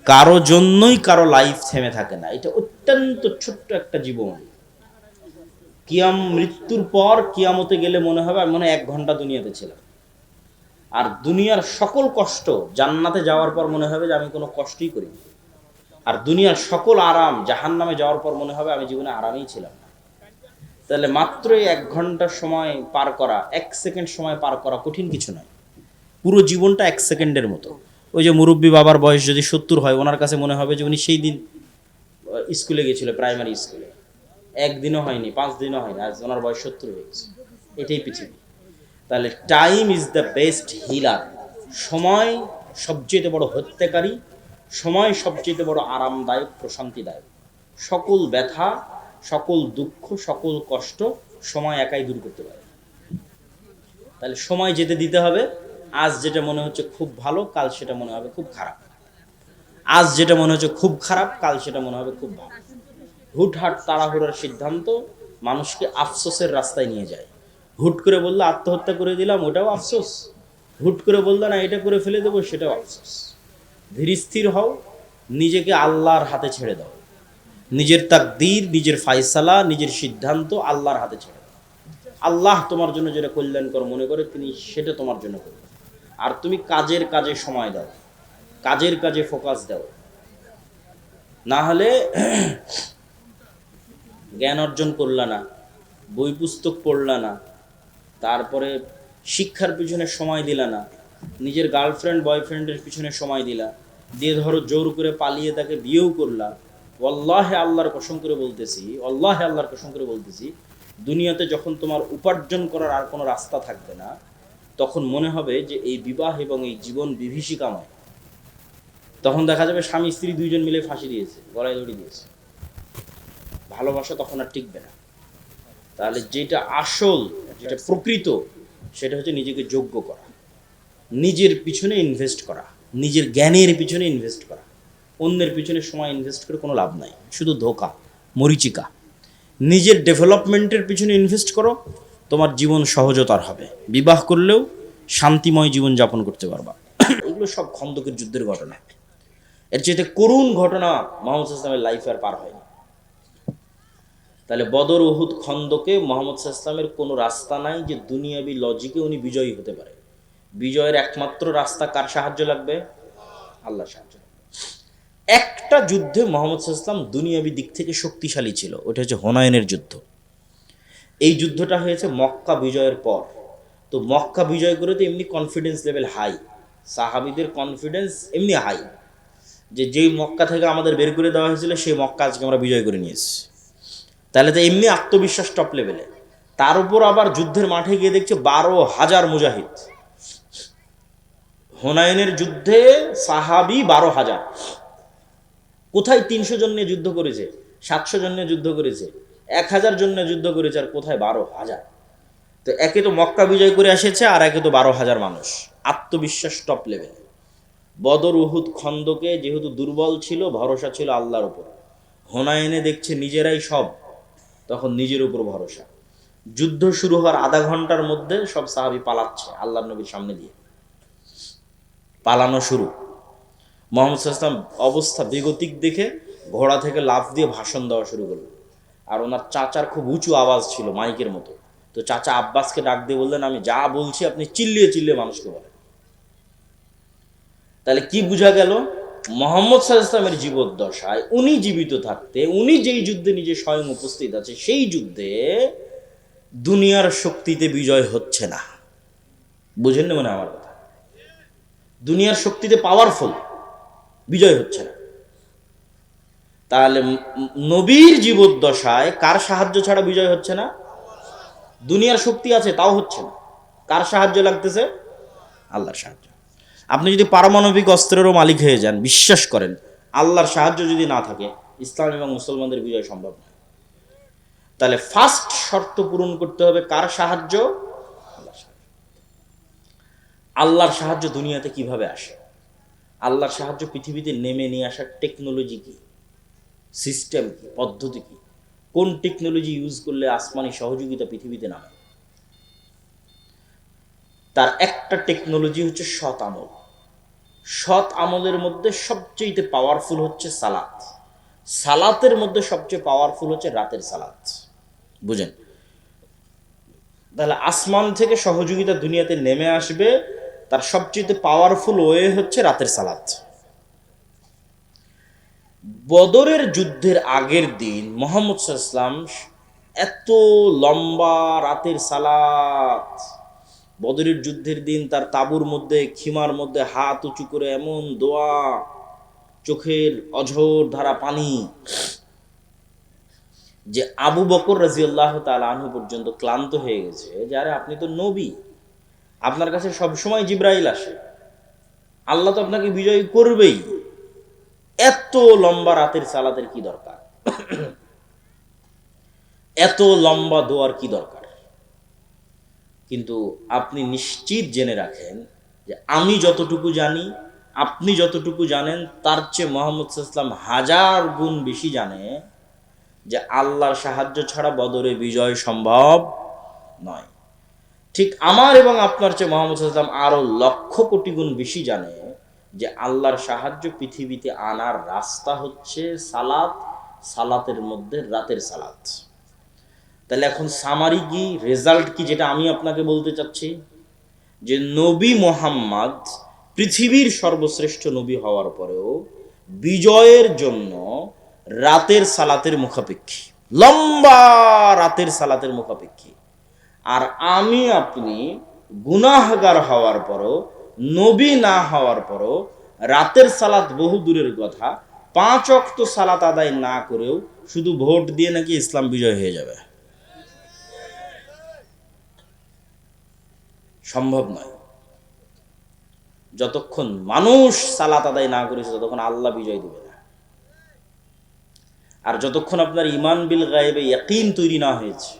কারো জন্যই কারো লাইফ থেমে থাকে না। এটা অত্যন্ত ছোট্ট একটা জীবন। মৃত্যুর পর কিয়ামতে গেলে মনে হবে আমি মনে হয় 1 ঘন্টা দুনিয়াতে ছিলাম। আর দুনিয়ার সকল কষ্ট জান্নাতে যাওয়ার পর মনে হবে যে আমি কোনো কষ্টই করিনি। আর দুনিয়ার সকল আরাম জাহান্নামে যাওয়ার পর মনে হবে আমি জীবনে আরামেই ছিলাম না। তাহলে মাত্রই 1 ঘন্টা সময় পার করা, 1 সেকেন্ড সময় পার করা কঠিন কিছু নয়। পুরো জীবনটা 1 সেকেন্ডের মতো। ওই যে মুরব্বী বাবার বয়স যদি 70 হয়, ওনার কাছে মনে হবে যে উনি সেই দিন স্কুলে গেছিল, প্রাইমারি স্কুলে। 1 দিনও হয়নি, 5 দিনও হয়নি, আজ ওনার বয়স 70 হয়ে গেছে। এটাই পৃথিবী। তাহলে time is the best healer. সময় সবচেয়ে বড় হত্যাকারী, সময় সবচেয়ে বড় আরামদায়ক, প্রশান্তিদায়ক। সকল ব্যথা, সকল দুঃখ, সকল কষ্ট সময় একাই দূর করতে পারে। তাহলে সময় যেতে দিতে হবে। আজ যেটা মনে হচ্ছে খুব ভালো, কাল সেটা মনে হবে খুব খারাপ। আজ যেটা মনে হচ্ছে খুব খারাপ, কাল সেটা মনে হবে খুব ভালো। হুটহাট তাড়াহুড়োর সিদ্ধান্ত মানুষকে আফসোসের রাস্তায় নিয়ে যায়। হুট করে বললে আত্মহত্যা করে দিলাম, ওটাও আফসোস। হুট করে বললে না এটা করে ফেলে দেবো, সেটাও আফসোস। ধীর স্থির হও, নিজেকে আল্লাহর হাতে ছেড়ে দাও। নিজের তাকদীর, নিজের ফায়সালা, নিজের সিদ্ধান্ত আল্লাহর হাতে ছেড়ে দাও। আল্লাহ তোমার জন্য যেটা কল্যাণকর মনে করে তিনি সেটা তোমার জন্য করবেন। আর তুমি কাজের কাজে সময় দাও, কাজের কাজে ফোকাস দাও। না হলে জ্ঞান অর্জন করলা না, বই পুস্তক পড়লা না, তারপরে শিক্ষার পিছনে সময় দিলা না, নিজের গার্লফ্রেন্ড বয়ফ্রেন্ডের পিছনে সময় দিলা, দিয়ে ধরো জোর করে পালিয়ে তাকে বিয়েও করলা। আল্লাহে আল্লাহর কসম করে বলতেছি, আল্লাহে আল্লাহর কসম করে বলতেছি, দুনিয়াতে যখন তোমার উপার্জন করার আর কোনো রাস্তা থাকবে না, তখন মনে হবে যে এই বিবাহ এবং এই জীবন বিভীষিকাময়। তখন দেখা যাবে স্বামী স্ত্রী দুইজন মিলে ফাঁসি দিয়েছে, গলায় দড়ি দিয়েছে। ভালোবাসা তখন আর টিকবে না। তাহলে যেটা আসল, যেটা প্রকৃত, সেটা হচ্ছে নিজেকে যোগ্য করা, নিজের পিছনে ইনভেস্ট করা, নিজের জ্ঞানের পিছনে ইনভেস্ট করা। অন্যের পিছনে সময় ইনভেস্ট করে কোনো লাভ নাই, শুধু ধোঁকা, মরিচিকা। নিজের ডেভেলপমেন্টের পিছনে ইনভেস্ট করো, তোমার জীবন সহজতর হবে। বিবাহ করলেও শান্তিময় জীবন যাপন করতে পারবা। এগুলো সব খন্দকের যুদ্ধের ঘটনা। এর চেয়ে করুণ ঘটনা মোহাম্মদ ইসলামের লাইফে আর পার হয়নি। তাহলে বদর, উহুদ, খন্দকে মোহাম্মদ ইসলামের কোনো রাস্তা নাই যে দুনিয়াবি লজিকে উনি বিজয়ী হতে পারে। বিজয়ের একমাত্র রাস্তা কার সাহায্য লাগবে? আল্লাহর সাহায্য। একটা যুদ্ধে মোহাম্মদ ইসলাম দুনিয়াবি দিক থেকে শক্তিশালী ছিল, ওটা হচ্ছে হুনাইনের যুদ্ধ। এই যুদ্ধটা হয়েছে মক্কা বিজয়ের পর। তো মক্কা বিজয় করে তো এমনি কনফিডেন্স লেভেল হাই, সাহাবীদের কনফিডেন্স এমনি হাই, যে যেই মক্কা থেকে আমাদের বের করে দেওয়া হয়েছিল সেই মক্কা আজকে আমরা বিজয় করে নিয়েছি। তাহলে তো এমনি আত্মবিশ্বাস টপ লেভেলে। তার উপর আবার যুদ্ধের মাঠে গিয়ে দেখছে 12,000 মুজাহিদ। হুনাইনের যুদ্ধে সাহাবী 12,000। কোথায় 300 জন নিয়ে যুদ্ধ করেছে, 700 জন নিয়ে যুদ্ধ করেছে, 1000 জন নিয়ে যুদ্ধ করেছে, আর কোথায় 12,000। তো একে তো মক্কা বিজয় করে এসেছে, আর একে তো 12,000 মানুষ। আত্মবিশ্বাস টপ লেভেল। বদর, উহুদ, খন্দকে যেহেতু দুর্বল ছিল, ভরসা ছিল আল্লাহর উপর। হুনাইনে দেখছে নিজেরাই সব, তখন নিজের উপর ভরসা। যুদ্ধ শুরু হওয়ার আধা ঘন্টার মধ্যে সব সাহাবী পালাচ্ছে আল্লাহর নবীর সামনে দিয়ে। পালানো শুরু। মোহাম্মদ সাল্লাল্লাহু আলাইহি ওয়াসাল্লাম অবস্থা বেগতিক দেখে ঘোড়া থেকে লাফ দিয়ে ভাষণ দেওয়া শুরু করলো। আর ওনার চাচার খুব উঁচু আওয়াজ ছিল, মাইকের মতো। তো চাচা আব্বাসকে ডাক দিয়ে বললেন, আমি যা বলছি আপনি চিল্লিয়ে চিল্লিয়ে মানুষকে বলেন। তাহলে কি বোঝা গেল? মোহাম্মদ সাল্লাল্লাহু আলাইহি ওয়াসাল্লামের জীবদ্দশায় উনি জীবিত থাকতে, উনি যেই যুদ্ধে নিজে স্বয়ং উপস্থিত আছে, সেই যুদ্ধে দুনিয়ার শক্তিতে বিজয় হচ্ছে না। বুঝেন না মানে আমার কথা? দুনিয়ার শক্তিতে পাওয়ারফুল, বিজয় হচ্ছে না। তাহলে নবীর জীবদ্দশায় কার সাহায্য ছাড়া বিজয় হচ্ছে না? দুনিয়ার শক্তি আছে তাও হচ্ছে না, কার সাহায্য লাগতেছে? আল্লাহর সাহায্য। আপনি যদি পারমাণবিক অস্ত্রেরও মালিক হয়ে যান, বিশ্বাস করেন আল্লাহর সাহায্য যদি না থাকে, ইসলাম এবং মুসলমানদের বিজয় সম্ভব নয়। তাহলে ফার্স্ট শর্ত পূরণ করতে হবে কার সাহায্য? আল্লাহর সাহায্য। আল্লাহর সাহায্য দুনিয়াতে কিভাবে আসে? আল্লাহর সাহায্য পৃথিবীতে নেমে নিয়ে আসার টেকনোলজি কি, সিস্টেম কি, পদ্ধতি কি, কোন টেকনোলজি ইউজ করলে আসমানি সহযোগিতা পৃথিবীতে নামে? তার একটা টেকনোলজি হচ্ছে সৎ আমল। সৎ আমলের মধ্যে সবচেয়ে পাওয়ারফুল হচ্ছে সালাত। সালাতের মধ্যে সবচেয়ে পাওয়ারফুল হচ্ছে রাতের সালাত। বুঝেন? তাহলে আসমান থেকে সহযোগিতা দুনিয়াতে নেমে আসবে, তার সবচেয়ে পাওয়ারফুল ওয়ে হচ্ছে রাতের সালাত। বদরের যুদ্ধের আগের দিন মুহাম্মদ সাল্লাল্লাহু আলাইহি ওয়াসাল্লাম এত লম্বা রাতের সালাত, বদরের যুদ্ধের দিন তার তাঁবুর মধ্যে খিমার মধ্যে হাত উঁচু করে এমন দোয়া, চোখের অঝোর ধারা পানি, যে আবু বকর রাদিয়াল্লাহু তাআলা আনহু পর্যন্ত ক্লান্ত হয়ে গেছে যে আরে আপনি তো নবী, আপনার কাছে সবসময় জিবরাইল আসে, আল্লাহ তো আপনাকে বিজয়ী করবেই, এত লম্বা রাতের সালাতের কি দরকার, এত লম্বা দোয়ার কি দরকার? কিন্তু আপনি নিশ্চিত জেনে রাখেন যে আমি যতটুকু জানি, আপনি যতটুকু জানেন, তার চেয়ে মুহাম্মদ সাল্লাল্লাহু আলাইহি ওয়াসাল্লাম হাজার গুণ বেশি জানে যে আল্লাহর সাহায্য ছাড়া বদরে বিজয় সম্ভব নয়। ঠিক আমার এবং আপনার চেয়ে মুহাম্মদ সাল্লাল্লাহু আলাইহি ওয়াসাল্লাম আরো লক্ষ কোটি গুণ বেশি জানে যে আল্লাহর সাহায্য পৃথিবীতে আনার রাস্তা হচ্ছে সালাত, সালাতের মধ্যে রাতের সালাত। তাহলে এখন সামারি কি, রেজাল্ট কি, যেটা আমি আপনাকে বলতে চাচ্ছি, যে নবী মুহাম্মদ পৃথিবীর সর্বশ্রেষ্ঠ নবী হওয়ার পরেও বিজয়ের জন্য রাতের সালাতের মুখাপেক্ষী, লম্বা রাতের সালাতের মুখাপেক্ষী। আর আমি আপনি গুনাহগার হওয়ার পরও, নবী না হওয়ার পরও রাতের সালাত বহু দূরের কথা, 5 ওয়াক্ত সালাত আদায় না করেও শুধু ভোট দিয়ে নাকি ইসলাম বিজয় হয়ে যাবে, সম্ভব নয়। যতক্ষণ মানুষ সালাত আদায় না করেছে ততক্ষণ আল্লাহ বিজয় দেবে না। আর যতক্ষণ আপনার ঈমান বিল গায়বে ইয়াকিন তৈরি না হয়েছে,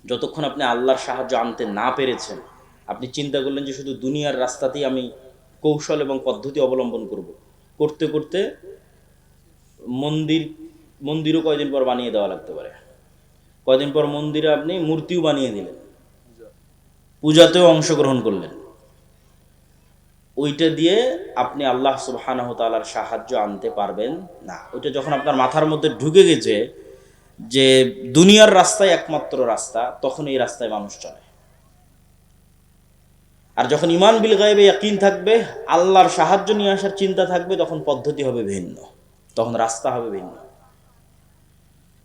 যতক্ষণ আপনি আল্লাহর সাহায্য আনতে না পেরেছেন, আপনি চিন্তা করলেন যে শুধু দুনিয়ার রাস্তাতেই আমি কৌশল এবং পদ্ধতি অবলম্বন করতে করতে মন্দিরও কয়দিন পর বানিয়ে দেওয়া লাগতে পারে। কয়দিন পর মন্দিরে আপনি মূর্তিও বানিয়ে দিলেন, পূজাতেও অংশগ্রহণ করলেন, ওইটা দিয়ে আপনি আল্লাহ সুবহানাহু ওয়া তাআলার সাহায্য আনতে পারবেন না। ওইটা যখন আপনার মাথার মধ্যে ঢুকে গেছে যে দুনিয়ার রাস্তায় একমাত্র রাস্তা, তখন এই রাস্তায় মানুষ চলে। আর যখন ঈমান বিল গায়বে ইয়াকিন থাকবে, আল্লাহর সাহায্য নিয়ে আসার চিন্তা থাকবে, তখন পদ্ধতি হবে ভিন্ন, তখন রাস্তা হবে ভিন্ন।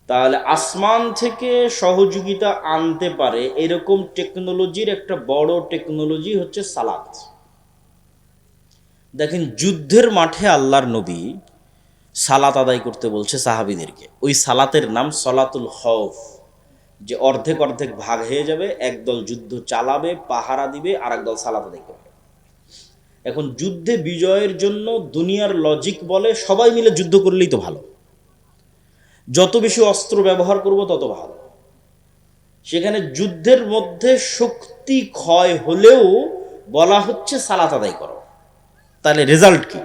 তাহলে আসমান থেকে সহযোগিতা আনতে পারে এরকম টেকনোলজির একটা বড় টেকনোলজি হচ্ছে সালাত। দেখেন, যুদ্ধের মাঠে আল্লাহর নবী সালাত আদায় করতে বলছে সাহাবীদেরকে। ওই সালাতের নাম সলাতুল খৌফ, যে অর্ধেক অর্ধেক ভাগ হয়ে যাবে, একদল যুদ্ধ চালাবে, পাহারা দিবে, আর একদল সালাত আদায় করবে। এখন যুদ্ধে বিজয়ের জন্য দুনিয়ার লজিক বলে সবাই মিলে যুদ্ধ করলেই তো ভালো, যত বেশি অস্ত্র ব্যবহার করব তত ভালো। সেখানে যুদ্ধের মধ্যে শক্তি ক্ষয় হলেও বলা হচ্ছে সালাত আদায় করো। তাহলে রেজাল্ট কি?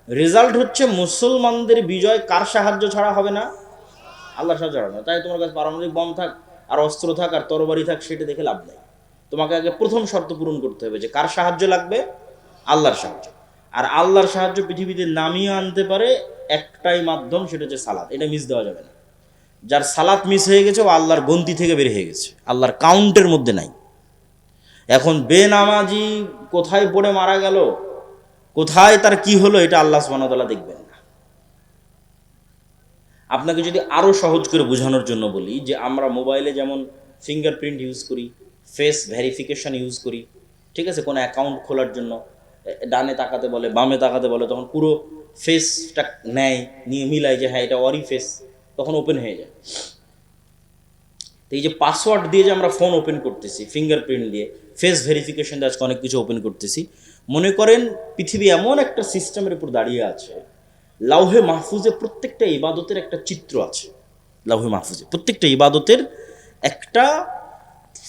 রেজাল্ট হচ্ছে মুসলমানদের বিজয় কার সাহায্য ছাড়া হবে না? আল্লাহর সাহায্য ছাড়া না। তাই তোমার কাছে পারমাণবিক বম থাক আর অস্ত্র থাক আর তরবারি থাক, সেটা দেখে লাভ নেই। তোমাকে আগে প্রথম শর্ত পূরণ করতে হবে যে কার সাহায্য লাগবে? আল্লাহর সাহায্য। আর আল্লাহর সাহায্য পৃথিবীতে নামিয়ে আনতে পারে একটাই মাধ্যম, সেটা হচ্ছে সালাত। এটা মিস দেওয়া যাবে না। যার সালাত মিস হয়ে গেছে ও আল্লাহর গন্তি থেকে বের হয়ে গেছে, আল্লাহর কাউন্টের মধ্যে নাই। এখন বেনামাজি কোথায় পড়ে মারা গেল, কোথায় তার কি হলো, এটা আল্লাহ সুবহানাহু ওয়া তাআলা দেখবেন না। আপনাকে যদি আরো সহজ করে বোঝানোর জন্য বলি, যে আমরা মোবাইলে যেমন ফিঙ্গারপ্রিন্ট ইউজ করি, ফেস ভেরিফিকেশন ইউজ করি, ঠিক আছে, কোনো অ্যাকাউন্ট খোলার জন্য ডানে তাকাতে বলে, বামে তাকাতে বলে, তখন পুরো ফেসটা নেয়, নিয়ে মিলায় যে হ্যাঁ এটা ওরই ফেস, তখন ওপেন হয়ে যায়। তো এই যে পাসওয়ার্ড দিয়ে যে আমরা ফোন ওপেন করতেছি, ফিঙ্গারপ্রিন্ট দিয়ে, ফেস ভেরিফিকেশন দিয়ে আজকে অনেক কিছু ওপেন করতেছি। মনে করেন পৃথিবী এমন একটা সিস্টেমের উপর দাঁড়িয়ে আছে, লাউহে মাহফুজে প্রত্যেকটা ইবাদতের একটা চিত্র আছে। লাউহে মাহফুজে প্রত্যেকটা ইবাদতের একটা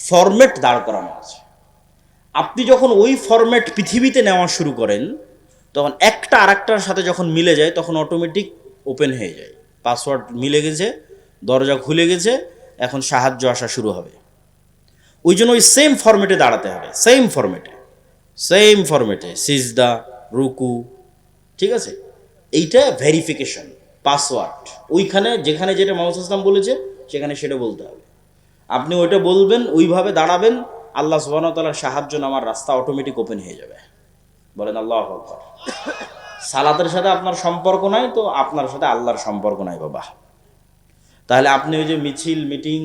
ফরম্যাট দাঁড় করানো আছে। আপনি যখন ওই ফরম্যাট পৃথিবীতে নেওয়া শুরু করেন, তখন একটা আরেকটার সাথে যখন মিলে যায়, তখন অটোমেটিক ওপেন হয়ে যায়। পাসওয়ার্ড মিলে গেছে, দরজা খুলে গেছে, এখন সাহায্য আসা শুরু হবে। ওই জন্য ওই সেম ফরম্যাটে দাঁড়াতে হবে, সেম ফরম্যাটে। সেম ফরম্যাটে সিজদা, রুকু, ঠিক আছে? এইটা ভেরিফিকেশন, পাসওয়ার্ড, ওইখানে যেখানে যেটা মোহাম্মদ ইসলাম বলেছে সেখানে সেটা বলতে হবে। আপনি ওইটা বলবেন, ওইভাবে দাঁড়াবেন, আল্লাহ সুবহানাহু ওয়া তাআলার সাহায্য নামার রাস্তা অটোমেটিক ওপেন হয়ে যাবে। বলেন আল্লাহু আকবার। সালাতের সাথে আপনার সম্পর্ক নাই তো আপনার সাথে আল্লাহর সম্পর্ক নাই বাবা। তাহলে আপনি ওই যে মিছিল, মিটিং,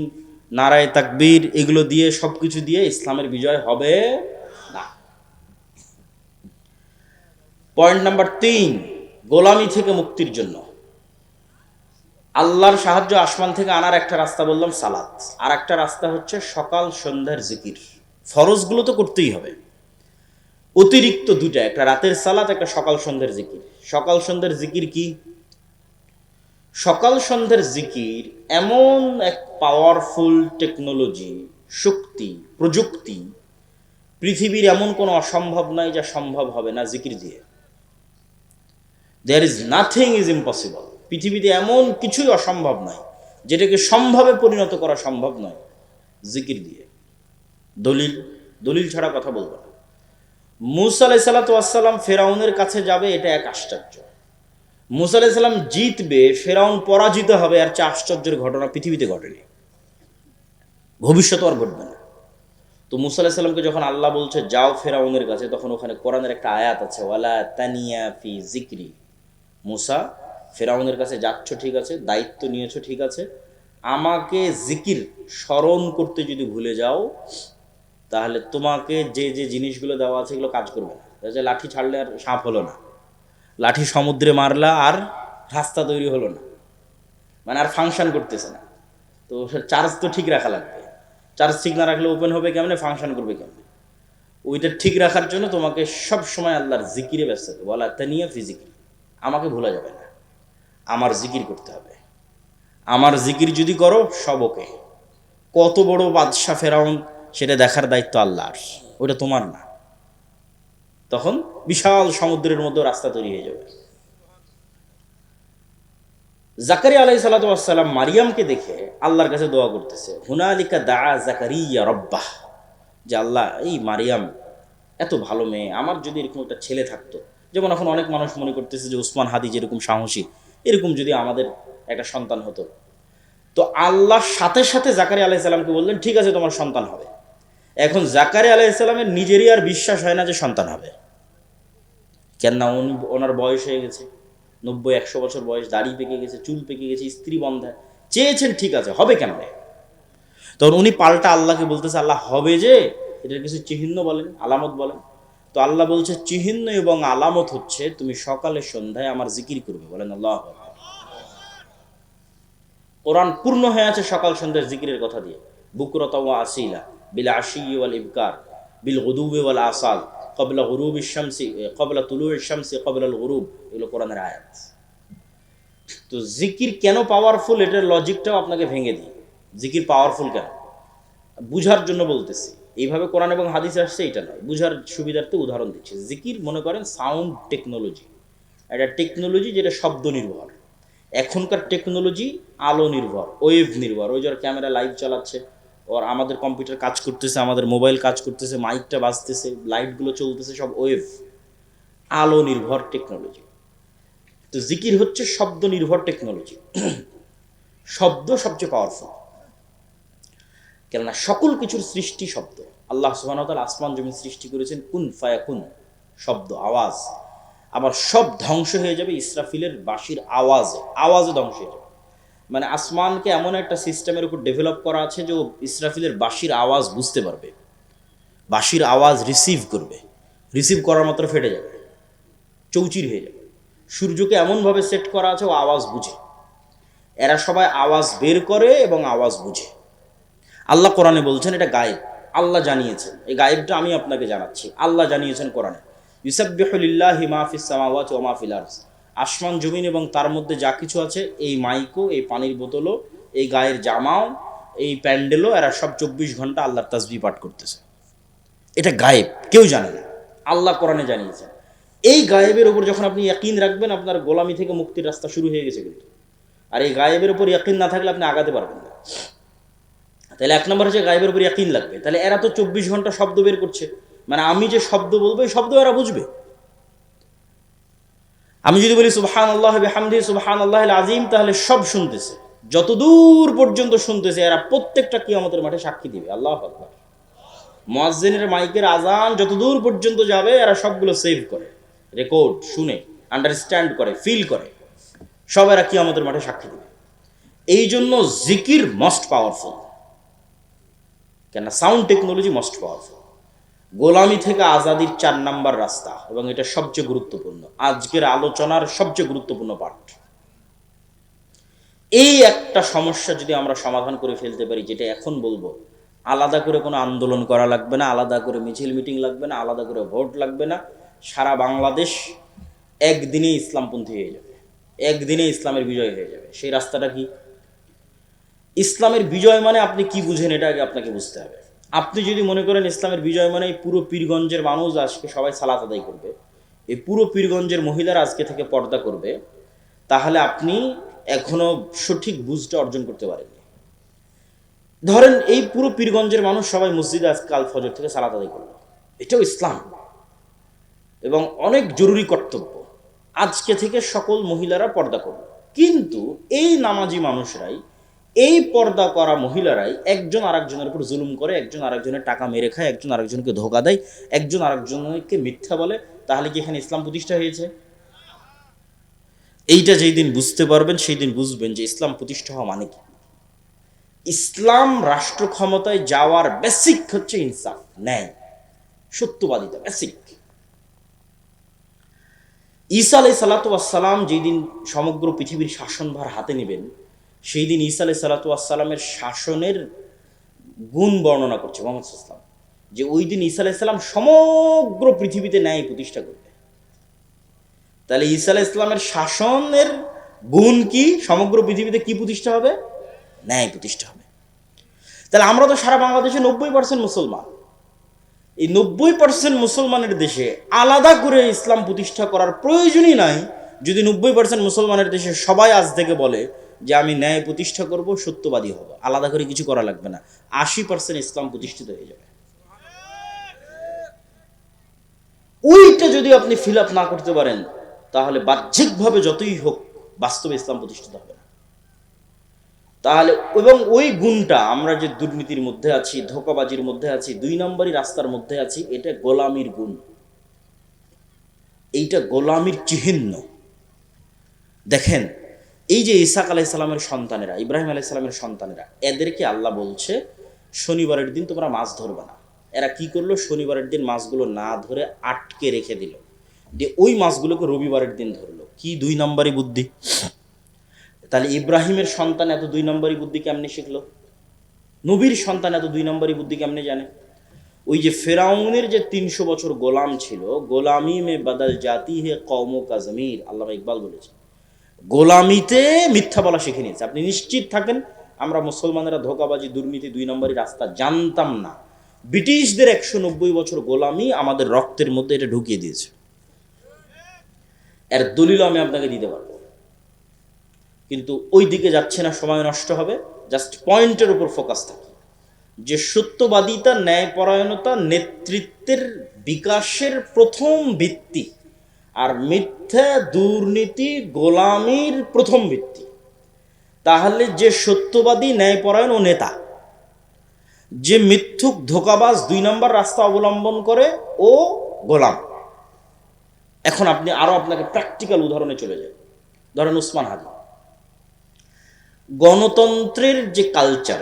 নারায়ে তাকবীর এগুলো দিয়ে, সব কিছু দিয়ে ইসলামের বিজয় হবে না। পয়েন্ট নাম্বার 3, গোলামি থেকে মুক্তির জন্য আল্লাহর সাহায্য আসমান থেকে আনার একটা রাস্তা বললাম সালাত, আর একটা রাস্তা হচ্ছে সকাল সন্ধ্যার জিকির। ফরজগুলো তো করতেই হবে, অতিরিক্ত দুটা, একটা রাতের সালাত, একটা সকাল সন্ধ্যার জিকির। সকাল সন্ধ্যার জিকির কি? সকাল সন্ধ্যার জিকির এমন এক পাওয়ারফুল টেকনোলজি, শক্তি, প্রযুক্তি, পৃথিবীর এমন কোনো অসম্ভব নাই যা সম্ভব হবে না জিকির দিয়ে। There is nothing is impossible. পৃথিবীতে এমন কিছুই অসম্ভব নয় যেটাকে সম্ভবে পরিণত করা সম্ভব নয় জিকির দিয়ে। দলিল, দলিল ছাড়া কথা বলবো না। মুসা আলাইহিস সালাতু ওয়াস সালাম ফেরাউনের কাছে যাবে, এটা এক আশ্চর্য। মুসা আলাইহিস সালাম জিতবে, ফেরাউন পরাজিত হবে, আর চেয়ে আশ্চর্যের ঘটনা পৃথিবীতে ঘটেনি, ভবিষ্যতে আর ঘটবে না। তো মুসা আলাইহিস সালামকে যখন আল্লাহ বলছে যাও ফেরাউনের কাছে, তখন ওখানে কোরআনের একটা আয়াত আছে, ওয়ালা তানিয়া ফি জিকরি। মুসা, ফেরাউনের কাছে যাচ্ছ ঠিক আছে, দায়িত্ব নিয়েছো ঠিক আছে, আমাকে জিকির স্মরণ করতে যদি ভুলে যাও তাহলে তোমাকে যে যে জিনিসগুলো দেওয়া আছে এগুলো কাজ করবে না। যে লাঠি ছাড়লে আর সাপ হলো না, লাঠি সমুদ্রে মারলা আর রাস্তা তৈরি হলো না, মানে আর ফাংশন করতেছে না। তো চার্জ তো ঠিক রাখা লাগবে, চার্জ ঠিক না রাখলে ওপেন হবে কেমনে, ফাংশন করবে কেমনে? ওইটা ঠিক রাখার জন্য তোমাকে সব সময় আল্লাহর জিকিরে ব্যস্ত থাকবে। বলা তানিয়া ফি জিকির, আমাকে ভোলা যাবে না, আমার জিকির করতে হবে। আমার জিকির যদি করো সব ওকে। কত বড় বাদশা ফেরাউন, সেটা দেখার দায়িত্ব আল্লাহর, ওটা তোমার না। তখন বিশাল সমুদ্রের মধ্যে রাস্তা তৈরি হয়ে যাবে। জাকারিয়া আলাইহিস সালাতু ওয়াস সালাম মারিয়ামকে দেখে আল্লাহর কাছে দোয়া করতেছে, হুনালিকা দাআ জাকারিয়া রব্বাহ, যে আল্লাহ, এই মারিয়াম এত ভালো মেয়ে, আমার যদি এরকম একটা ছেলে থাকতো, যেমন এখন অনেক মানুষ মনে করতেছে যে উসমান হাদি যেরকম সাহসী, এরকম যদি আমাদের একটা সন্তান হতো। তো আল্লাহর সাথে সাথে জাকারিয়া আলাইহিস সালামকে বললেন ঠিক আছে তোমার সন্তান হবে। এখন জাকারিয়া আলাইহিস সালামের নিজেরই আর বিশ্বাস হয় না যে সন্তান হবে। কেননা ওনার বয়স হয়ে গেছে 90-100 বছর বয়স, দাড়ি পেকে গেছে, চুল পেকে গেছে, স্ত্রী বন্ধা, চেয়েছেন ঠিক আছে, হবে কেন? তখন উনি পাল্টা আল্লাহকে বলতেছে, আল্লাহ হবে যে, এটার কিছু চিহ্ন বলেন, আলামত বলেন। তো আল্লাহ বলছে চিহ্ন এবং আলামত হচ্ছে তুমি সকালে সন্ধ্যায় আমার জিকির করবে। বলেন আল্লাহ আকবার। কোরআন পূর্ণ হয়ে আছে সকাল সন্ধ্যার জিকিরের কথা দিয়ে। বুকরাতা ওয়া আসিলা বিল আশি ওয়াল ইবকার বিল গুদুবি ওয়াল আসাল ক্বাবলা গুরুবিশ শামসি ক্বাবলা তুলুইশ শামসি ক্বাবলাল গুরুব, এগুলো কোরআনের আয়াত। তো জিকির কেন পাওয়ারফুল, এটার লজিকটাও আপনাকে ভেঙে দিই। জিকির পাওয়ারফুল কেন বুঝার জন্য বলতেছি। এইভাবে কোরআন এবং হাদিস আসছে এটা নয়, বুঝার সুবিধার্থে উদাহরণ দিচ্ছি। জিকির মনে করেন সাউন্ড টেকনোলজি, একটা টেকনোলজি যেটা শব্দ নির্ভর। এখনকার টেকনোলজি আলো নির্ভর, ওয়েভ নির্ভর। ওই যার ক্যামেরা লাইভ চালাচ্ছে, ওর আমাদের কম্পিউটার কাজ করতেছে, আমাদের মোবাইল কাজ করতেছে, মাইকটা বাজতেছে, লাইটগুলো চলতেছে, সব ওয়েভ, আলো নির্ভর টেকনোলজি। তো জিকির হচ্ছে শব্দ নির্ভর টেকনোলজি। শব্দ সবচেয়ে পাওয়ারফুল, কেননা সকল কিছুর সৃষ্টি শব্দ। আল্লাহ সুবহানাহু ওয়া তাআলা আসমান জমিন সৃষ্টি করেছেন কুন ফায়াকুন, শব্দ, আওয়াজ। আবার সব ধ্বংস হয়ে যাবে ইসরাফিলের বাঁশির আওয়াজে, আওয়াজে ধ্বংস হয়ে যাবে। মানে আসমানকে এমন একটা সিস্টেমের উপর ডেভেলপ করা আছে যে ইসরাফিলের বাঁশির আওয়াজ বুঝতে পারবে, বাঁশির আওয়াজ রিসিভ করবে, রিসিভ করার মাত্র ফেটে যাবে, চৌচির হয়ে যাবে। সূর্যকে এমনভাবে সেট করা আছে ও আওয়াজ বুঝে। এরা সবাই আওয়াজ বের করে এবং আওয়াজ বুঝে। আল্লাহ কোরআনে বলছেন এটা গায়েব, আল্লাহ জানিয়েছেন। এই গায়েবটা আমি আপনাকে জানাচ্ছি, আল্লাহ জানিয়েছেন কোরআনে। ইউসাব্বিহু লিল্লাহি মা ফিস সামাওয়াতি ওয়া মা ফিল আরদ, আসমান জমিন এবং তার মধ্যে যা কিছু আছে, এই মাইকও, এই পানির বোতলও, এই গায়ের জামাও, এই প্যান্ডেলও, এরা সব 24 ঘন্টা আল্লাহর তাসবিহ পাঠ করতেছে। এটা গায়েব, কেউ জানে না, আল্লাহ কোরআনে জানিয়েছেন। এই গায়েবের উপর যখন আপনি ইয়াকিন রাখবেন, আপনার গোলামি থেকে মুক্তির রাস্তা শুরু হয়ে গেছে কিন্তু। আর এই গায়েবের উপর ইয়াকিন না থাকলে আপনি আগাতে পারবেন না। তাহলে 1 নম্বর হচ্ছে গায়েবের উপর ইয়াকিন লাগবে। তাহলে এরা তো 24 ঘন্টা শব্দ বের করছে, মানে আমি যে শব্দ বলবো এই শব্দ এরা বুঝবে। আমি যদি বলি সুবহানাল্লাহ বিহামদিহি সুবহানাল্লাহিল আযীম, তাহলে সব শুনতেছে, যতদূর পর্যন্ত শুনতেছে এরা প্রত্যেকটা কিয়ামতের মাঠে সাক্ষী দিবে। আল্লাহু আকবার। মুয়াজ্জিনের মাইকের আজান যতদূর পর্যন্ত যাবে এরা সবগুলো সেভ করে, রেকর্ড, শুনে, আন্ডারস্ট্যান্ড করে, ফিল করে, সব এরা কিয়ামতের মাঠে সাক্ষী দিবে। এই জন্য জিকির মোস্ট পাওয়ারফুল, কেন সাউন্ড টেকনোলজি মোস্ট পাওয়ারফুল। গোলামি থেকে আজাদির 4 নাম্বার রাস্তা, এবং এটা সবচেয়ে গুরুত্বপূর্ণ, আজকের আলোচনার সবচেয়ে গুরুত্বপূর্ণ পার্ট। এই একটা সমস্যা যদি আমরা সমাধান করে ফেলতে পারি, যেটা এখন বলবো, আলাদা করে কোনো আন্দোলন করা লাগবে না, আলাদা করে মিছিল মিটিং লাগবে না, আলাদা করে ভোট লাগবে না, সারা বাংলাদেশ একদিনে ইসলামপন্থী হয়ে যাবে, একদিনে ইসলামের বিজয় হয়ে যাবে। সেই রাস্তাটা কি? ইসলামের বিজয় মানে আপনি কি বুঝেন এটা আগে আপনাকে বুঝতে হবে। আপনি যদি মনে করেন ইসলামের বিজয় মানে পুরো পীরগঞ্জের মানুষ আজকে সবাই সালাত আদায় করবে, এই পুরো পীরগঞ্জের মহিলারা আজকে থেকে পর্দা করবে, তাহলে আপনি এখনো সঠিক বুঝটা অর্জন করতে পারেননি। ধরেন এই পুরো পীরগঞ্জের মানুষ সবাই মসজিদে আজকে কাল ফজর থেকে সালাত আদায় করবে, এটাও ইসলাম এবং অনেক জরুরি কর্তব্য। আজকে থেকে সকল মহিলারা পর্দা করবে, কিন্তু এই নামাজি মানুষরাই, এই পর্দা করা মহিলারাই একজন আরেকজনের উপর জুলুম করে, একজন আরেকজনের টাকা মেরে খায়, একজন আরেকজনকে ধোকা দেয়, একজন আরেকজনকে মিথ্যা বলে। তাহলে কি এখানে ইসলাম প্রতিষ্ঠা হয়েছে? এইটা যেই দিন বুঝতে পারবেন সেই দিন বুঝবেন যে ইসলাম প্রতিষ্ঠা হওয়া মানে কি। ইসলাম রাষ্ট্র ক্ষমতায় যাওয়ার বেসিক হচ্ছে ইনসাফ, ন্যায়, সত্যবাদিতা, বেসিক। ঈসা আলাইহিস সালাতু ওয়াস সালাম যেই দিন সমগ্র পৃথিবীর শাসনভার হাতে নেবেন, সেই দিন ঈসা আলাইহিস সালাতু ওয়াস সালামের শাসনের গুণ বর্ণনা করছে মুহাম্মদ সাল্লাল্লাহু আলাইহি ওয়াসাল্লাম, যে ওই দিন ঈসা আলাইহিস সালাম সমগ্র পৃথিবীতে ন্যায় প্রতিষ্ঠা করবে। তাহলে ঈসা আলাইহিস সালামের শাসনের গুণ কি? সমগ্র পৃথিবীতে কি প্রতিষ্ঠা হবে? ন্যায় প্রতিষ্ঠা হবে। তাহলে আমরা তো সারা বাংলাদেশে 90% মুসলমান, এই 90% মুসলমানের দেশে আলাদা করে ইসলাম প্রতিষ্ঠা করার প্রয়োজনই নাই। যদি 90% মুসলমানের দেশে সবাই আজ থেকে বলে যে আমি ন্যায় প্রতিষ্ঠা করব, সত্যবাদী হব, আলাদা করে কিছু করা লাগবে না, 80% ইসলাম প্রতিষ্ঠিত হয়ে যাবে। ওইটা যদি আপনি ফিল আপ না করতে পারেন, তাহলে বাহ্যিকভাবে যতই হোক বাস্তবে ইসলাম প্রতিষ্ঠিত হবে না। তাহলে এবং ওই গুণটা, আমরা যে দুর্নীতির মধ্যে আছি, ধোঁকাবাজির মধ্যে আছি, 2 নম্বরই রাস্তার মধ্যে আছি, এটা গোলামির গুণ, এইটা গোলামির চিহ্ন। দেখেন এই যে ইসহাক আলাইহিস সালামের সন্তানেরা, ইব্রাহিম আলাইহিস সালামের সন্তানেরা, এদেরকে আল্লাহ বলছে শনিবারের দিন তোমরা মাছ ধরবে না। এরা কি করলো? শনিবারের দিন মাছগুলো না ধরে আটকে রেখে দিল, দিয়ে ওই মাছগুলোকে রবিবারের দিন ধরলো। কি 2 নম্বরই বুদ্ধি! তাহলে ইব্রাহিমের সন্তান এত 2 নম্বরই বুদ্ধি কেমনে শিখলো? নবীর সন্তান এত 2 নম্বরই বুদ্ধি কেমনে জানে? ওই যে ফেরাউনের যে 300 বছর গোলাম ছিল, গোলামি মে বদল জাতি হে কওমো কা জমির, আল্লামা ইকবাল বলেছে, গোলামিতে মিথ্যা বলা শিখে নিয়েছে। আপনি নিশ্চিত থাকেন আমরা মুসলমানেরা ধোঁকাবাজি, দুর্নীতি, 2 নম্বরই রাস্তা জানতাম না। ব্রিটিশদের 190 বছর গোলামি আমাদের রক্তের মধ্যে এটা ঢুকিয়ে দিয়েছে। এর দলিল আমি আপনাকে দিতে পারবো, কিন্তু ওই দিকে যাচ্ছে না, সময় নষ্ট হবে। জাস্ট পয়েন্টের উপর ফোকাস থাকি যে সত্যবাদিতা, ন্যায়পরায়ণতা নেতৃত্বের বিকাশের প্রথম ভিত্তি, আর মিথ্যা, দুর্নীতি গোলামির প্রথম ভিত্তি। তাহলে যে সত্যবাদী, ন্যায়পরায়ণ ও নেতা, যে মিথ্যুক, ধোঁকাবাজ, 2 নম্বর রাস্তা অবলম্বন করে ও গোলাম। এখন আপনি আরো আপনাকে প্র্যাকটিক্যাল উদাহরণে চলে যায়। ধরেন উসমান হাদি, গণতন্ত্রের যে কালচার,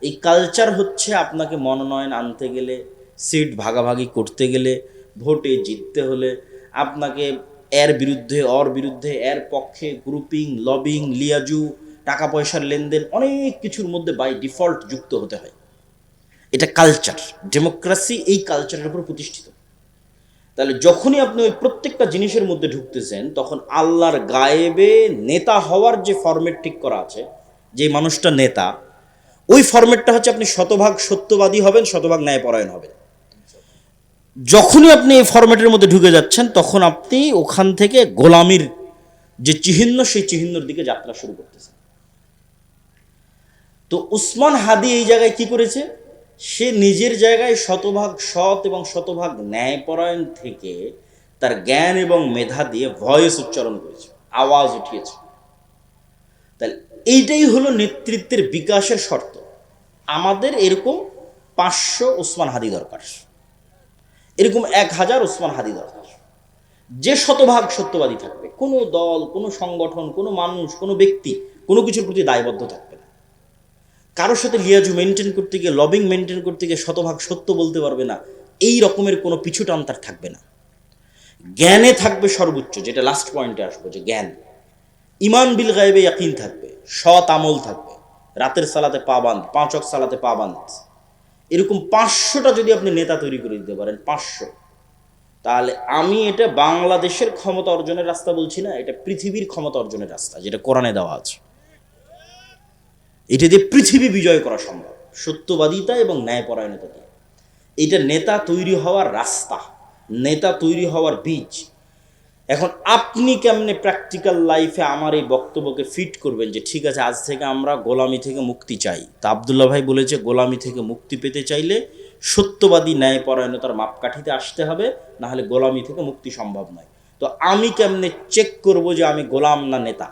এই কালচার হচ্ছে আপনাকে মনোনয়ন আনতে গেলে, সিট ভাগাভাগি করতে গেলে, ভোটে জিততে হলে আপনাকে এর বিরুদ্ধে, ওর বিরুদ্ধে, এর পক্ষে গ্রুপিং, লবিং, লিয়াজু, টাকা পয়সার লেনদেন, অনেক কিছুর মধ্যে বাই ডিফল্ট যুক্ত হতে হয়। এটা কালচার, ডেমোক্রেসি এই কালচারের উপর প্রতিষ্ঠিত। তাহলে যখনই আপনি ওই প্রত্যেকটা জিনিসের মধ্যে ঢুকতেছেন, তখন আল্লাহর গায়েবে নেতা হওয়ার যে ফরম্যাট ঠিক করা আছে, যে মানুষটা নেতা, ওই ফরম্যাটটা হচ্ছে আপনি শতভাগ সত্যবাদী হবেন, শতভাগ ন্যায়পরায়ণ হবেন। যখনই আপনি এই ফরম্যাটের মধ্যে ঢুকে যাচ্ছেন, তখন আপনি ওখান থেকে গোলামির যে চিহ্ন, সেই চিহ্নের দিকে যাত্রা শুরু করতেছেন। তো উসমান হাদি এই জায়গায় কি করেছে? সে নিজের জায়গায় শতভাগ সৎ এবং শতভাগ ন্যায়পরায়ণ থেকে তার জ্ঞান এবং মেধা দিয়ে ভয়েস উচ্চারণ করেছে, আওয়াজ উঠিয়েছে। তাহলে এইটাই হলো নেতৃত্বের বিকাশের শর্ত। আমাদের এরকম 500 ওসমান হাদি দরকার, এরকম 1000 ওসমান হাদি দরকার, যে শতভাগ সত্যবাদী থাকবে। কোনো দল, কোনো সংগঠন, কোনো মানুষ, কোনো ব্যক্তি কোনো কিছুর প্রতি দায়বদ্ধ থাকবে না। কারোর সাথে লিয়াজু মেনটেন করতে গিয়ে, লবিং মেনটেন করতে গিয়ে শতভাগ সত্য বলতে পারবে না, এই রকমের কোনো পিছু টান তার থাকবে না। জ্ঞানে থাকবে সর্বোচ্চ, যেটা লাস্ট পয়েন্টে আসবো, যে জ্ঞান। ইমান বিল গায়বে ইয়াকিন থাকবে, সৎ আমল থাকবে, রাতের সালাতে পাবান্দ, 5 ওয়াক্ত সালাতে পাবান্দ। এরকম 500টা যদি আপনি নেতা তৈরি করে দিতে পারেন, 500, তাহলে আমি এটা বাংলাদেশের ক্ষমতা অর্জনের রাস্তা বলছি না, এটা পৃথিবীর ক্ষমতা অর্জনের রাস্তা, যেটা কোরআনে দেওয়া আছে। এটা দিয়ে পৃথিবী বিজয় করা সম্ভব, সত্যবাদিতা এবং ন্যায়পরায়ণতা দিয়ে। এটা নেতা তৈরি হওয়ার রাস্তা, নেতা তৈরি হওয়ার বীজ। এখন আপনি কেমনে প্র্যাকটিক্যাল লাইফে আমার এই বক্তব্যকে ফিট করবেন যে ঠিক আছে, আজ থেকে আমরা গোলামি থেকে মুক্তি চাই। তা আবদুল্লাহ ভাই বলেছে, গোলামি থেকে মুক্তি পেতে চাইলে সত্যবাদী ন্যায়পরায়ণতার মাপকাঠিতে আসতে হবে, না হলে গোলামি থেকে মুক্তি সম্ভব নয়। তো আমি কেমনে চেক করব যে আমি গোলাম না নেতা?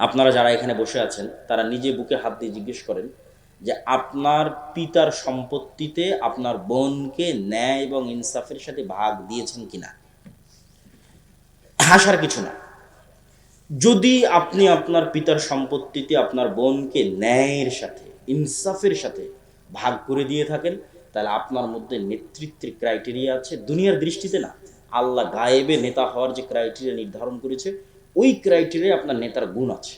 আপনারা যারা এখানে বসে আছেন তারা নিজে বুকে হাত দিয়ে জিজ্ঞেস করেন যে আপনার পিতার সম্পত্তিতে আপনার বোনকে ন্যায় এবং ইনসাফের সাথে ভাগ দিয়েছেন কিনা। হাসার কিছু না। যদি আপনি আপনার পিতার সম্পত্তিতে আপনার বোনকে ন্যায়ের সাথে, ইনসাফের সাথে ভাগ করে দিয়ে থাকেন, তাহলে আপনার মধ্যে নেতৃত্বের ক্রাইটেরিয়া আছে। দুনিয়ার দৃষ্টিতে না, আল্লাহ গায়েবে নেতা হওয়ার যে ক্রাইটেরিয়া নির্ধারণ করেছে, ওই ক্রাইটেরিয়া আপনার নেতার গুণ আছে।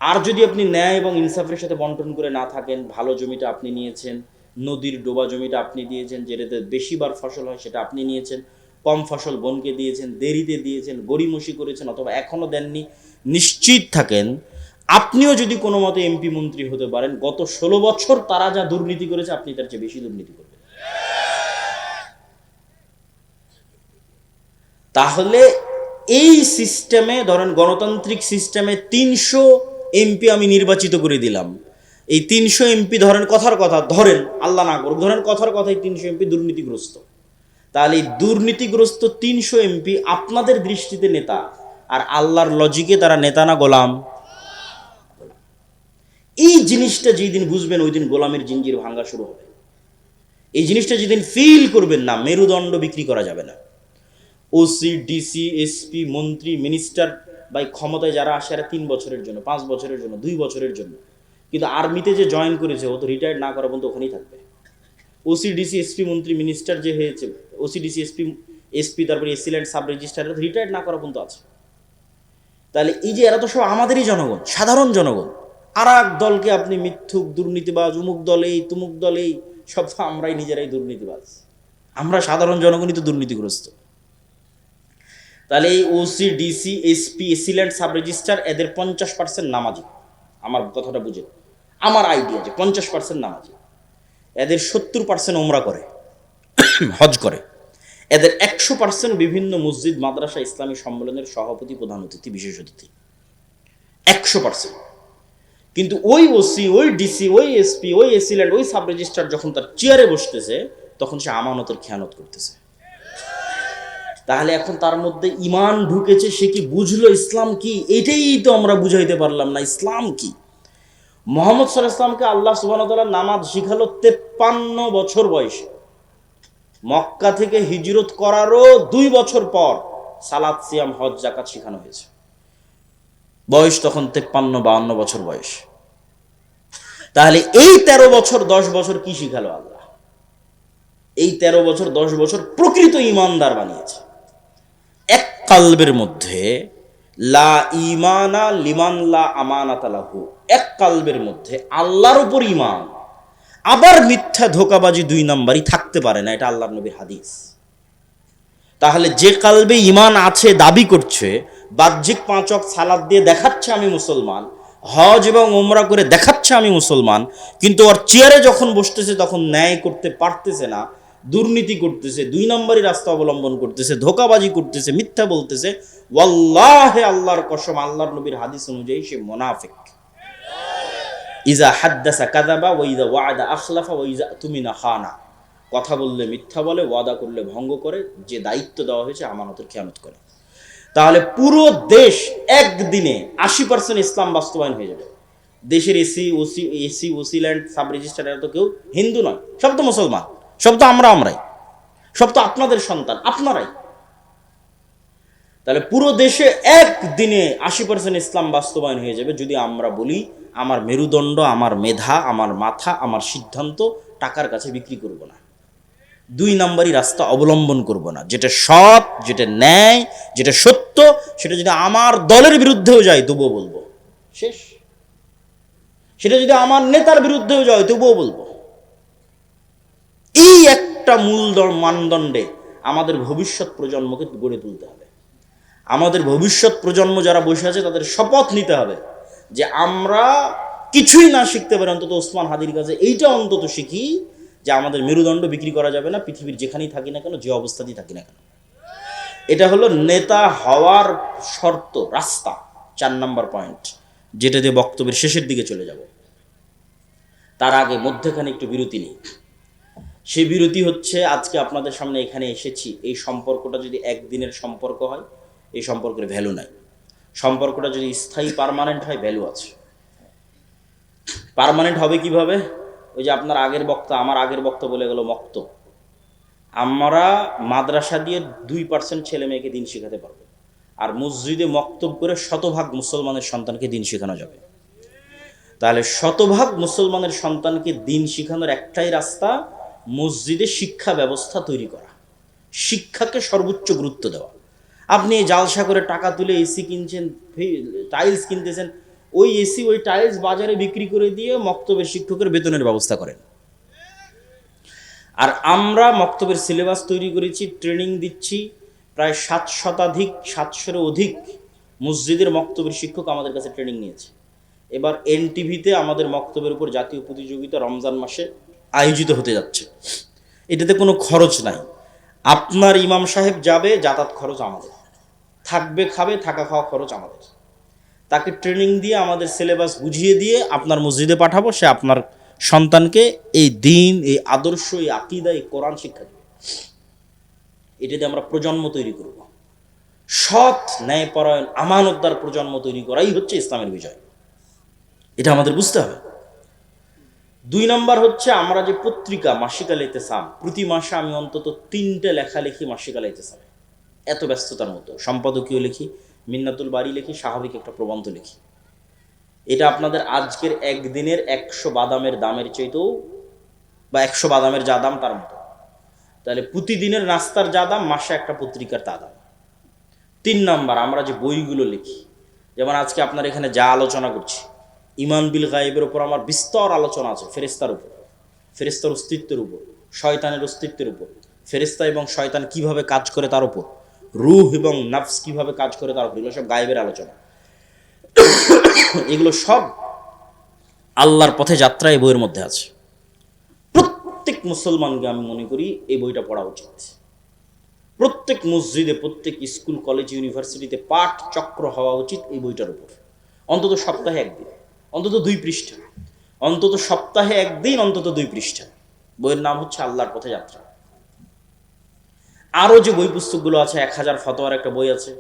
আর যদি আপনি ন্যায় এবং ইনসাফের সাথে বন্টন করে না থাকেন, ভালো জমিটা আপনি নিয়েছেন, নদীর ডোবা জমিটা আপনি দিয়েছেন, যেটাতে বেশিবার ফসল হয় সেটা আপনি নিয়েছেন, কম ফসল বোনকে দিয়েছেন, দেরিতে দিয়েছেন, গড়িমসি করেছেন, অথবা এখনও দেননি, নিশ্চিত থাকেন আপনিও যদি কোনো মতে এমপি মন্ত্রী হতে পারেন, গত 16 বছর তারা যা দুর্নীতি করেছে আপনি তার চেয়ে বেশি দুর্নীতি করবেন। তাহলে এই সিস্টেমে, ধরেন গণতান্ত্রিক সিস্টেমে 300 এমপি আমি নির্বাচিত করে দিলাম। এই 300 এমপি ধরেন কথার কথা, ধরেন আল্লাহ না করুক, ধরেন কথার কথাই 300 এমপি দুর্নীতিগ্রস্ত। তাহলে এই দুর্নীতিগ্রস্ত 300 এমপি আপনাদের দৃষ্টিতে নেতা, আর আল্লাহর লজিকে তারা নেতা না গোলাম? এই জিনিসটা যেদিন বুঝবেন, ওই দিন গোলামের জিঞ্জির ভাঙা শুরু হবে। এই জিনিসটা যেদিন ফিল করবেন না, মেরুদণ্ড বিক্রি করা যাবে না। ওসি, ডিসি, এসপি, মন্ত্রী, মিনিস্টার বা ক্ষমতায় যারা আসে, এরা 3 বছরের জন্য, 5 বছরের জন্য, 2 বছরের জন্য। কিন্তু আর্মিতে যে জয়েন করেছে, ও তো রিটায়ার্ড না করা পর্যন্ত ওখানেই থাকবে। ওসি, ডিসি, এসপি, মন্ত্রী, মিনিস্টার যে হয়েছে, ওসি, ডিসি, এসপি, তারপরে এসিল্যান্ড, সাব রেজিস্ট্রার, রিটায়ার্ড না করা পর্যন্ত আছে। তাহলে এই যে এরা তো সব আমাদেরই জনগণ, সাধারণ জনগণ। আর এক দলকে আপনি মিথ্যুক, দুর্নীতিবাজ, উমুক দলেই তুমুক দলেই, সব তো আমরাই নিজেরাই দুর্নীতিবাজ। আমরা সাধারণ জনগণই তো দুর্নীতিগ্রস্ত। তাহলে এই OC, DC, SP, AC land, sub registrar, এদের 50% নামাজি। আমার কথাটা বুঝে, আমার আইডিয়া যে 50% নামাজি, এদের 70% ওমরা করে, হজ করে, এদের 100% বিভিন্ন মসজিদ, মাদ্রাসা, ইসলামী সম্মেলনের সভাপতি, প্রধান অতিথি, বিশেষ অতিথি, 100%। কিন্তু ওই ওসি, ওই ডিসি, ওই এসপি, ওই এসিল্যান্ড, ওই সাব রেজিস্ট্রার যখন তার চেয়ারে বসতেছে, তখন সে আমানতের খেয়ানত করতেছে। তাহলে এখন তার মধ্যে ইমান ঢুকেছে, সে কি বুঝলো ইসলাম কি? এটাই তো আমরা বুঝাইতে পারলাম না ইসলাম কি। মুহাম্মদ সাল্লাল্লাহু আলাইহি ওয়াসাল্লামকে আল্লাহ সুবহানাহু ওয়া তাআলা নামাজ শিখালো 53 বছর বয়সে। মক্কা থেকে হিজরত করারও 2 বছর পর সালাত, সিয়াম, হজ, যাকাত শেখানো হয়েছে। বয়স তখন 53-52 বছর বয়স। তাহলে এই 13 বছর 10 বছর কি শিখালো আল্লাহ? এই 13 বছর 10 বছর প্রকৃত ইমানদার বানিয়েছে। এক কালবের মধ্যে লা ইমানা লিমান লা আমানাতা লাহু, এক কালবের মধ্যে আল্লাহর উপর ঈমান, আবার মিথ্যা ধোঁকাবাজি 2 নাম্বারই থাকতে পারে না। এটা আল্লাহর নবীর হাদিস। তাহলে যে কালবে ঈমান আছে, দাবি করছে, বাহ্যিক 5 ওয়াক্ত সালাত দিয়ে দেখাচ্ছে আমি মুসলমান, হজ এবং ওমরা করে দেখাচ্ছে আমি মুসলমান, কিন্তু ওর চেয়ারে যখন বসতেছে তখন ন্যায় করতে পারতেছে না, দুর্নীতি করতেছে, 2 নম্বরই রাস্তা অবলম্বন করতেছে, ধোঁকাবাজি করতেছে, মিথ্যা বলতেছে, ওয়াল্লাহে আল্লাহর কসম, আল্লাহর নবীর হাদিস অনুযায়ী সে মুনাফিক। ইজা হাদ্দাসা কাযাবা ওয়া ইজা ওয়া'আদা আখলাফা ওয়া ইজা তুমিনা খানা। কথা বললে মিথ্যা বলে, ওয়াদা করলে ভঙ্গ করে, যে দায়িত্ব দেওয়া হয়েছে আমানতের খেয়ানত করে। তাহলে পুরো দেশ একদিনে 80% ইসলাম বাস্তবায়ন হয়ে যাবে। দেশের AC OC land sub registrar তো কেউ হিন্দু নয়, সব তো মুসলমান, সব তো আমরাই, সব তো আপনাদের সন্তান, আপনারাই। তাহলে পুরো দেশে একদিনে 80% ইসলাম বাস্তবায়ন হয়ে যাবে যদি আমরা বলি আমার মেরুদণ্ড, আমার মেধা, আমার মাথা, আমার সিদ্ধান্ত টাকার কাছে বিক্রি করব না, 2 নম্বরই রাস্তা অবলম্বন করব না। যেটা সৎ, যেটা ন্যায়, যেটা সত্য, সেটা যদি আমার দলের বিরুদ্ধেও যায় তবুও বলবো, শেষ। সেটা যদি আমার নেতার বিরুদ্ধেও যায় তবুও বলবো। এই একটা মূল মানদণ্ডে আমাদের ভবিষ্যৎ প্রজন্মকে গড়ে তুলতে হবে। আমাদের ভবিষ্যৎ প্রজন্ম যারা বসে আছে তাদের শপথ নিতে হবে যে আমরা কিছুই না শিখতে পারি, অন্তত ওসমান হাদির কাছে এইটা অন্তত শিখি যে আমাদের মেরুদণ্ড বিক্রি করা যাবে না, পৃথিবীর যেখানেই থাকি না কেন, যে অবস্থাতেই থাকি না কেন। এটা হলো নেতা হওয়ার শর্ত, রাস্তা, 4 নম্বর পয়েন্ট, যেটা দিয়ে বক্তব্যের শেষের দিকে চলে যাব। তার আগে মধ্যখানে একটু বিরতি নেই। সেই বিরতি হচ্ছে আজকে আপনাদের সামনে এখানে এসেছি, এই সম্পর্কটা যদি একদিনের সম্পর্ক হয় এই সম্পর্কের ভ্যালু নাই। সম্পর্কটা যদি স্থায়ী পার্মানেন্ট হয় ভ্যালু আছে। পার্মানেন্ট হবে কিভাবে? ওই যে আপনার আগের বক্তা, আমার আগের বক্তা বলে গেল মক্ত। আমরা মাদ্রাসা দিয়ে 2% ছেলে মেয়েকে দিন শেখাতে পারবো, আর মসজিদে মক্তব করে 100% মুসলমানের সন্তানকে দিন শেখানো যাবে। তাহলে 100% মুসলমানের সন্তানকে দিন শেখানোর একটাই রাস্তা, মসজিদে শিক্ষা ব্যবস্থা তৈরি করা, শিক্ষাকে সর্বোচ্চ গুরুত্ব দেওয়া। আপনি জালসা করে টাকা তুলে এসি কিনছেন, টাইলস কিনতেছেন, ওই এসি ওই টাইলস বাজারে বিক্রি করে দিয়ে মক্তবের শিক্ষকের বেতনের ব্যবস্থা করেন। আর আমরা মক্তবের সিলেবাস তৈরি করেছি, ট্রেনিং দিচ্ছি, প্রায় 700-এরও অধিক মসজিদের মক্তবের শিক্ষক আমাদের কাছে ট্রেনিং নিয়েছে। এবার এনটিভিতে আমাদের মক্তবের উপর জাতীয় প্রতিযোগিতা রমজান মাসে আয়োজিত হতে যাচ্ছে। এটাতে কোনো খরচ নাই, আপনার ইমাম সাহেব যাবে, যাতায়াত খরচ আমাদের, থাকবে খাবে, থাকা খাওয়া খরচ আমাদের। তাকে ট্রেনিং দিয়ে আমাদের সিলেবাস বুঝিয়ে দিয়ে আপনার মসজিদে পাঠাবো, সে আপনার সন্তানকে এই দিন, এই আদর্শ, এই আকীদা, এই কোরআন শিক্ষা দেবে। এটাতে আমরা প্রজন্ম তৈরি করব, সৎ ন্যায়পরায়ণ আমানতদার প্রজন্ম তৈরি করাই হচ্ছে ইসলামের বিজয়। এটা আমাদের বুঝতে হবে। 2 নম্বর হচ্ছে আমরা যে পত্রিকা মাসিক আল ইতিসাম, প্রতি মাসে আমি অন্তত 3টে লেখা লিখি মাসিক আল ইতিসামে। এত ব্যস্ততার মতো সম্পাদকীয় লিখি, মিন্নাতুল বাড়ি লিখি, স্বাভাবিক একটা প্রবন্ধ লিখি। এটা আপনাদের আজকের একদিনের 100 বাদামের দামের চাইতেও, বা 100 বাদামের যা দাম তার মতো। তাহলে প্রতিদিনের নাস্তার যা দাম, মাসে একটা পত্রিকার তা দাম। 3 নম্বর, আমরা যে বইগুলো লিখি, যেমন আজকে আপনার এখানে যা আলোচনা করছি, ঈমান বিল গায়েবের উপর আমার বিস্তর আলোচনা আছে, ফেরেশতার উপর, ফেরেশতার অস্তিত্বের উপর, শয়তানের অস্তিত্বের উপর, ফেরেশতা এবং শয়তান কিভাবে কাজ করে তার উপর, রূহ এবং নফস কিভাবে কাজ করে তার উপর, এগুলো সব গায়েবের আলোচনা। এগুলো সব আল্লাহর পথে যাত্রা এই বইয়ের মধ্যে আছে। প্রত্যেক মুসলমানকে আমি মনে করি এই বইটা পড়া উচিত। প্রত্যেক মসজিদে, প্রত্যেক স্কুল, কলেজ, ইউনিভার্সিটিতে পাঠ চক্র হওয়া উচিত এই বইটার উপর। অন্তত সপ্তাহে একদিন, অন্তত 2 পৃষ্ঠা, অন্তত সপ্তাহে একদিন, অন্তত 2 পৃষ্ঠা। বইয়ের নাম হচ্ছে আল্লাহর পথে যাত্রা। আরও যে বই পুস্তকগুলো আছে, 1000 ফতোয়ার একটা বই আছে,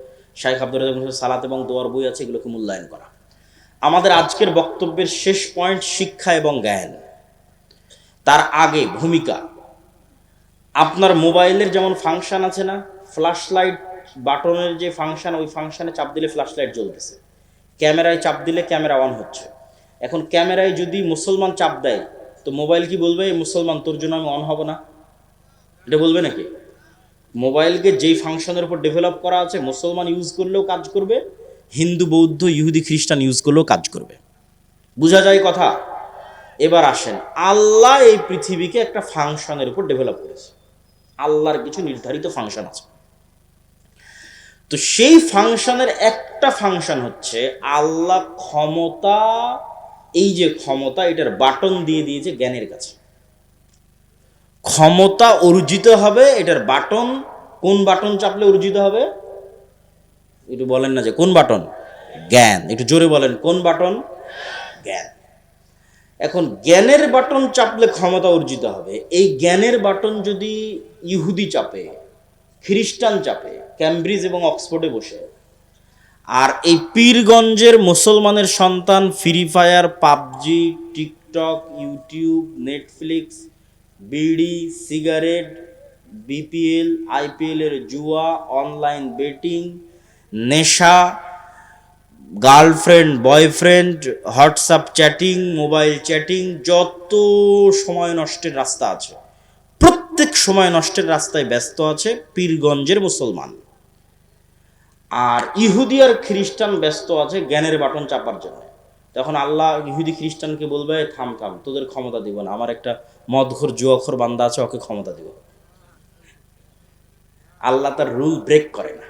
শাইখ আব্দুর রাজ্জাক হোসেন সালাত এবং দোয়ার বই আছে, এগুলোকে মূল্যায়ন করা। আমাদের আজকের বক্তব্যের শেষ পয়েন্ট শিক্ষা এবং জ্ঞান। তার আগে ভূমিকা, আপনার মোবাইলের যেমন ফাংশন আছে না, ফ্ল্যাশ লাইট বাটনের যে ফাংশন, ওই ফাংশনে চাপ দিলে ফ্ল্যাশ লাইট জ্বলতেছে, ক্যামেরায় চাপ দিলে ক্যামেরা অন হচ্ছে। এখন ক্যামেরায় যদি মুসলমান চাপ দেয় তো মোবাইল কি বলবে, মুসলমান তোর জন্য আমি অন হব না? এটা বলবে নাকি? মোবাইলকে যেই ফাংশনের উপর ডেভেলপ করা আছে, মুসলমান ইউজ করলেও কাজ করবে, হিন্দু, বৌদ্ধ, ইহুদি, খ্রিস্টান ইউজ করলেও কাজ করবে। বোঝা যায় কথা? এবার আসেন, আল্লাহ এই পৃথিবীকে একটা ফাংশনের উপর ডেভেলপ করেছে। আল্লাহর কিছু নির্ধারিত ফাংশন আছে। তো সেই ফাংশনের একটা ফাংশন হচ্ছে আল্লাহ ক্ষমতা, এই যে ক্ষমতা, এটার বাটন দিয়ে দিয়েছে জ্ঞানের কাছে। ক্ষমতা অর্জিত হবে, এটার বাটন, কোন বাটন চাপলে অর্জিত হবে? একটু বলেন না যে কোন বাটন? জ্ঞান। একটু জোরে বলেন, কোন বাটন? জ্ঞান। এখন জ্ঞানের বাটন চাপলে ক্ষমতা অর্জিত হবে, এই জ্ঞানের বাটন যদি ইহুদি চাপে, খ্রিস্টান চাপে ক্যামব্রিজ এবং অক্সফোর্ডে বসে, আর এই পীরগঞ্জের মুসলমানের সন্তান free fire, PUBG, TikTok, YouTube, Netflix, বিড়ি, সিগারেট, বিপিএল, আইপিএল এর জুয়া, অনলাইন বেটিং, নেশা, girlfriend boyfriend, WhatsApp chatting, mobile chatting, যত সময় নষ্টের রাস্তা আছে প্রত্যেক সময় নষ্টের রাস্তায় ব্যস্ত আছে পীরগঞ্জের মুসলমান। আর ইহুদি আর খ্রিস্টান ব্যস্ত আছে জ্ঞানের বাটন চাপার জন্য। তখন আল্লাহ ইহুদি খ্রিস্টানকে বলবে, থাম থাম, তোদের ক্ষমতা দিব না, আমার একটা মদঘর জুয়াখোর বান্দা আছে, ওকে ক্ষমতা দিব। আল্লাহ তার রুল ব্রেক করে না।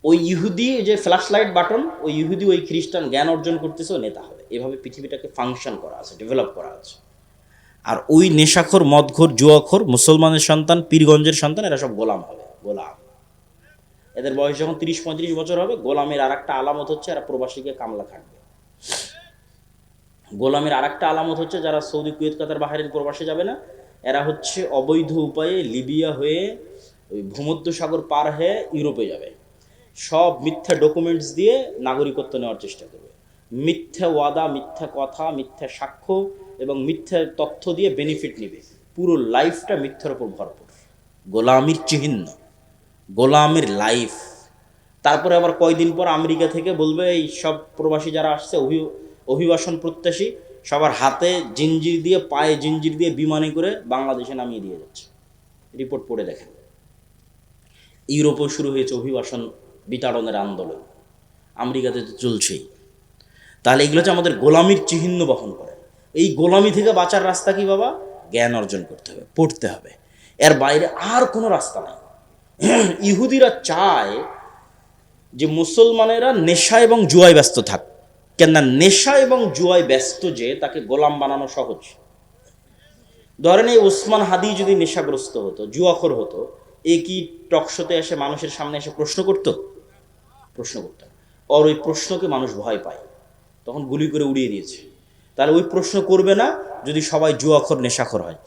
ওই ইহুদি যে ফ্ল্যাশ লাইট বাটন, ওই ইহুদি ওই খ্রিস্টান জ্ঞান অর্জন করতেছে, ও নেতা হবে। এভাবে পৃথিবীটাকে ফাংশন করা আছে, ডেভেলপ করা আছে। আর ওই নেশাখোর, মদঘোর, জুয়াখোর মুসলমানের সন্তান, পীরগঞ্জের সন্তান, এরা সব গোলাম হবে, গোলাম। এদের বয়স যখন 30-35 বছর হবে, গোলামের আর একটা আলামত হচ্ছে এরা প্রবাসীকে কামলা খাটবে। গোলামের আর একটা আলামত হচ্ছে যারা সৌদি, কুয়েত, কাতার, বাহরাইন প্রবাসে যাবে না, এরা হচ্ছে অবৈধ উপায়ে লিবিয়া হয়ে ওই ভূমধ্যসাগর পার হয়ে ইউরোপে যাবে। সব মিথ্যা ডকুমেন্টস দিয়ে নাগরিকত্ব নেওয়ার চেষ্টা করবে, মিথ্যা ওয়াদা, মিথ্যা কথা, মিথ্যা সাক্ষ্য এবং মিথ্যা তথ্য দিয়ে বেনিফিট নেবে। পুরো লাইফটা মিথ্যার উপর ভরপুর, গোলামির চিহ্ন, গোলামের লাইফ। তারপরে আবার কয়দিন পর আমেরিকা থেকে বলবে এই সব প্রবাসী যারা আসছে অভিবাসন প্রত্যাশী, সবার হাতে জিঞ্জির দিয়ে, পায়ে জিঞ্জির দিয়ে বিমানে করে বাংলাদেশে নামিয়ে দিয়ে যাচ্ছে। রিপোর্ট পড়ে দেখেন। ইউরোপেও শুরু হয়েছে অভিবাসন বিতাড়নের আন্দোলন, আমেরিকাতে তো চলছেই। তাহলে এগুলো হচ্ছে আমাদের গোলামির চিহ্ন বহন করে। এই গোলামি থেকে বাঁচার রাস্তা কি বাবা? জ্ঞান অর্জন করতে হবে, পড়তে হবে, এর বাইরে আর কোনো রাস্তা নাই। ইহুদিরা চায় যে মুসলমানেরা নেশা এবং জুয়ায় ব্যস্ত থাক। কেন না, নেশা এবং জুয়ায় ব্যস্ত যে তাকে গোলাম বানানো সহজ। ধরেন এই ওসমান হাদি যদি নেশাগ্রস্ত হতো, জুয়াখোর হতো, এ কি টকশোতে এসে মানুষের সামনে এসে প্রশ্ন করত? প্রশ্ন করত। আর ওই প্রশ্নকে মানুষ ভয় পায়, তখন গুলি করে উড়িয়ে দিয়েছে। তাহলে ওই প্রশ্ন করবে না যদি সবাই জুয়াখোর, নেশাখোর হয়।